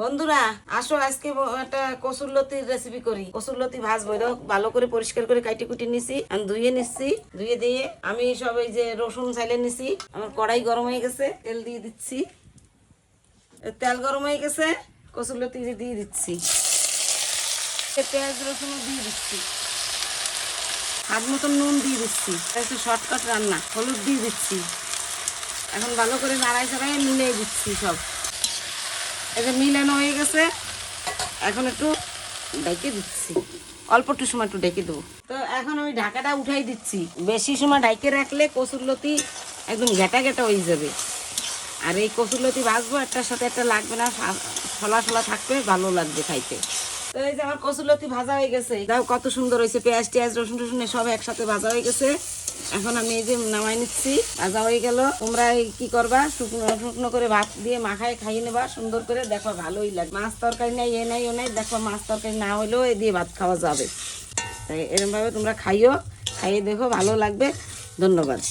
বন্ধুরা আসো আজকে একটা কসুরলতির রেসিপি করি। কসুরলতি ভাজবো, ভালো করে পরিষ্কার করে কাটি কুটি নিছি, আমি ধুয়ে নিচ্ছি। ধুয়ে দিয়ে আমি সব এই যে রসুন ছাইলে নিছি। আমার কড়াই গরম হয়ে গেছে, তেল দিয়ে দিচ্ছি। তেল গরম হয়ে গেছে, কসুরলতি দিয়ে দিচ্ছি। পেঁয়াজ রসুন দিয়ে দিচ্ছি, স্বাদ মতন নুন দিয়ে দিচ্ছি। একটু শর্টকাট রান্না, হলুদ দিয়ে দিচ্ছি। এখন ভালো করে নাড়াই চাড়াই মিলিয়ে দিচ্ছি সব। এই যে মিলানো হয়ে গেছে, এখন একটু ঢেকে দিচ্ছি। অল্প একটু সময় একটু ঢেকে দেবো। তো এখন আমি ঢাকাটা উঠাই দিচ্ছি। বেশি সময় ঢেকে রাখলে কসুরলতি একদম ঘেটা ঘেটা হয়ে যাবে। আর এই কসুরলতি ভাজবো, একটার সাথে একটা লাগবে না, ছলা ছলা থাকবে, ভালো লাগবে খাইতে। তো এই যে আমার কসুরলতি ভাজা হয়ে গেছে, দেখো কত সুন্দর হয়েছে। পেঁয়াজ টিয়াজ রসুন টসুন সব একসাথে ভাজা হয়ে গেছে। এখন আমি এই যে নামাই নিচ্ছি। ভাজা হয়ে গেল। তোমরা কি করবা, শুকনো শুকনো করে ভাত দিয়ে মাখায় খাইয়ে নেবা সুন্দর করে। দেখো ভালোই লাগে। মাছ তরকারি নাই, এ নাই ও নাই, দেখো মাছ তরকারি না হলেও এ দিয়ে ভাত খাওয়া যাবে। তাই এরকম ভাবে তোমরা খাইও, খাইয়ে দেখো ভালো লাগবে। ধন্যবাদ।